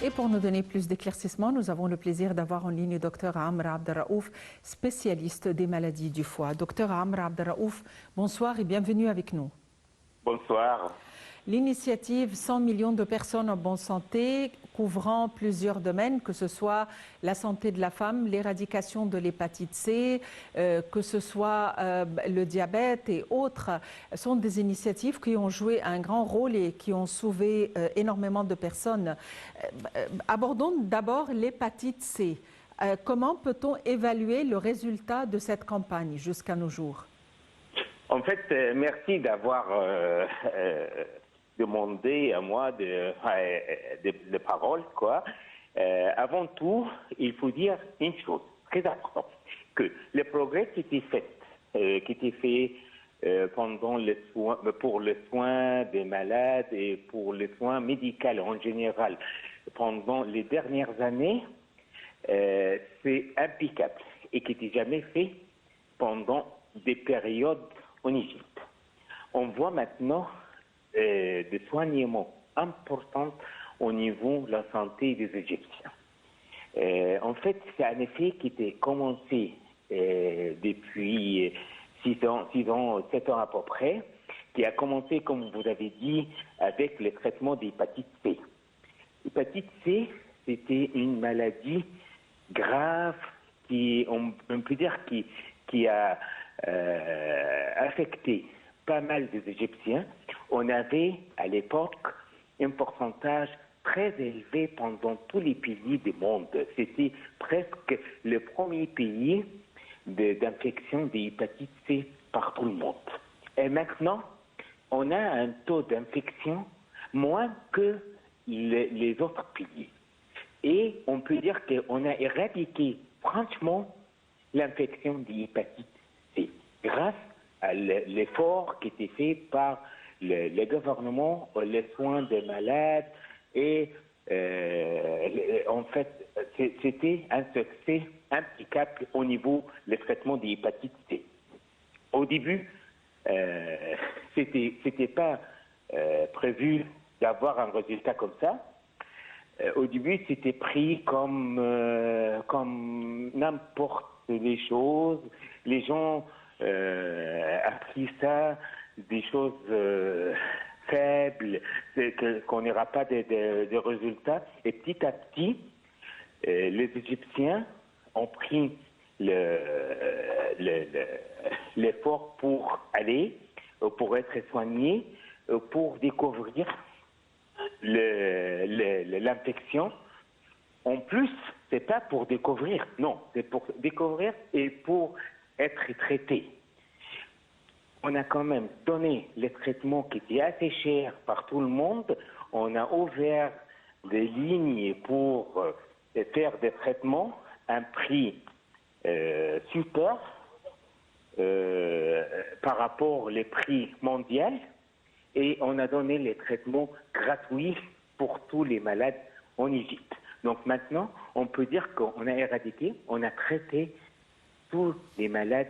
Et pour nous donner plus d'éclaircissements, nous avons le plaisir d'avoir en ligne le docteur Amr Abdelraouf, spécialiste des maladies du foie. Docteur Amr Abdelraouf, bonsoir et bienvenue avec nous. Bonsoir. L'initiative 100 millions de personnes en bonne santé, couvrant plusieurs domaines, que ce soit la santé de la femme, l'éradication de l'hépatite C, que ce soit le diabète et autres, sont des initiatives qui ont joué un grand rôle et qui ont sauvé énormément de personnes. Abordons d'abord l'hépatite C. Comment peut-on évaluer le résultat de cette campagne jusqu'à nos jours? En fait, merci d'avoir demandé à moi de parole, quoi. Avant tout, il faut dire une chose très importante, que les progrès qui étaient faits pendant les soins, pour les soins des malades et pour les soins médicaux en général, pendant les dernières années, c'est impeccable et qui n'était jamais fait pendant des périodes en Égypte. On voit maintenant des soignements importants au niveau de la santé des Égyptiens. En fait, c'est un effet qui était commencé depuis 7 ans, 7 ans à peu près, qui a commencé, comme vous avez dit, avec le traitement d'hépatite C. L'hépatite C, c'était une maladie grave qui, on peut dire, qui a affecté pas mal des Égyptiens. On avait à l'époque un pourcentage très élevé pendant tous les pays du monde. C'était presque le premier pays d'infection d'hépatite C par tout le monde. Et maintenant, on a un taux d'infection moins que les autres pays. Et on peut dire qu'on a éradiqué franchement l'infection d'hépatite C grâce à l'effort qui était fait par le gouvernement, les soins des malades et en fait c'était un succès impeccable au niveau du traitement d'hépatite C. Au début, c'était pas prévu d'avoir un résultat comme ça. Au début, c'était pris comme n'importe les choses. Les gens a pris ça, des choses faibles, qu'on n'aura pas de résultats. Et petit à petit, les Égyptiens ont pris l'effort pour aller, pour être soignés, pour découvrir l'infection. En plus, c'est pas pour découvrir, non, c'est pour découvrir et pour être traité. On a quand même donné les traitements qui étaient assez chers par tout le monde. On a ouvert des lignes pour faire des traitements à un prix super par rapport aux prix mondiaux. Et on a donné les traitements gratuits pour tous les malades en Égypte. Donc maintenant, on peut dire qu'on a éradiqué, on a traité tous les malades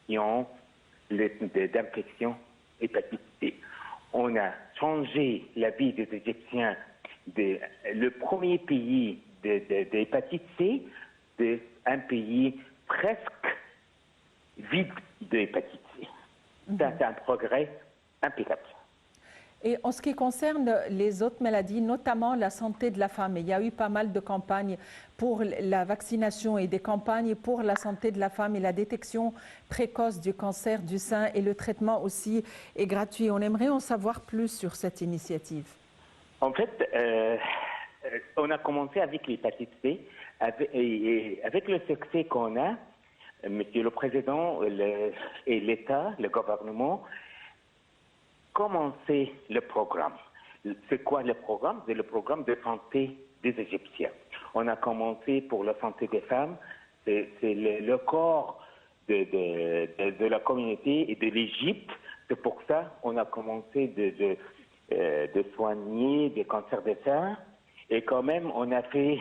qui ont d'infection hépatite C. On a changé la vie des Égyptiens le premier pays d'hépatite C d'un pays presque vide d'hépatite C. Ça, c'est un progrès impeccable. Et en ce qui concerne les autres maladies, notamment la santé de la femme, il y a eu pas mal de campagnes pour la vaccination et des campagnes pour la santé de la femme et la détection précoce du cancer du sein et le traitement aussi est gratuit. On aimerait en savoir plus sur cette initiative. En fait, on a commencé avec l'hépatite C, avec le succès qu'on a, Monsieur le Président et l'État, le gouvernement, commencer le programme. C'est quoi le programme? C'est le programme de santé des Égyptiens. On a commencé pour la santé des femmes, c'est le corps de la communauté et de l'Égypte. C'est pour ça qu'on a commencé de soigner des cancers des seins. Et quand même, on a fait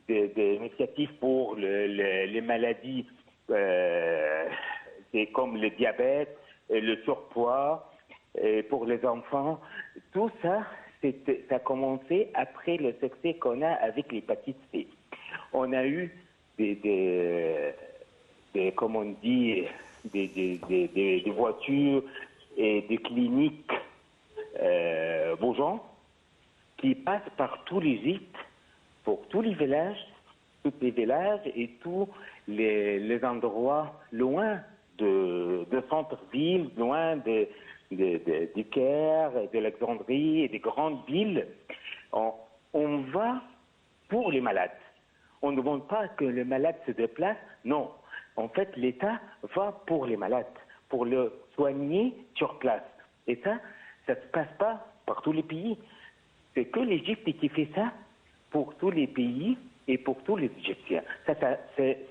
des initiatives pour les maladies comme le diabète, le surpoids. Et pour les enfants, tout ça, ça a commencé après le succès qu'on a avec l'hépatite C. On a eu comme on dit, des voitures et des cliniques Beaujon qui passent par tous les gîtes, pour tous les villages et tous les endroits loin de centre-ville, loin du Caire, de l'Alexandrie et des grandes villes. On va pour les malades. On ne demande pas que le malade se déplace, non. En fait, l'État va pour les malades, pour le soigner sur place. Et ça ne se passe pas par tous les pays. C'est que l'Égypte qui fait ça pour tous les pays et pour tous les Égyptiens. C'est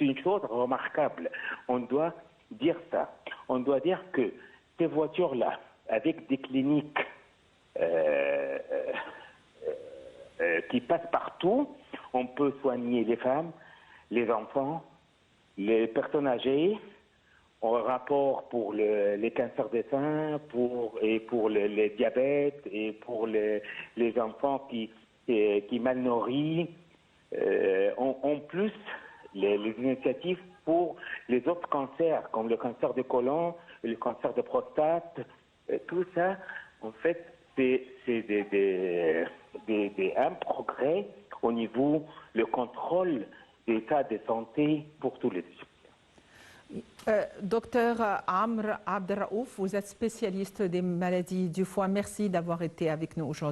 une chose remarquable. On doit dire ça. On doit dire que ces voitures-là, avec des cliniques qui passent partout, on peut soigner les femmes, les enfants, les personnes âgées, en rapport pour les cancers des seins, pour les diabètes et pour les enfants qui mal nourris. En plus, les initiatives pour les autres cancers, comme le cancer de côlon, le cancer de prostate, tout ça, en fait, c'est un progrès au niveau du contrôle d'état de santé pour tous les Égyptiens. Docteur Amr Abderraouf, vous êtes spécialiste des maladies du foie. Merci d'avoir été avec nous aujourd'hui.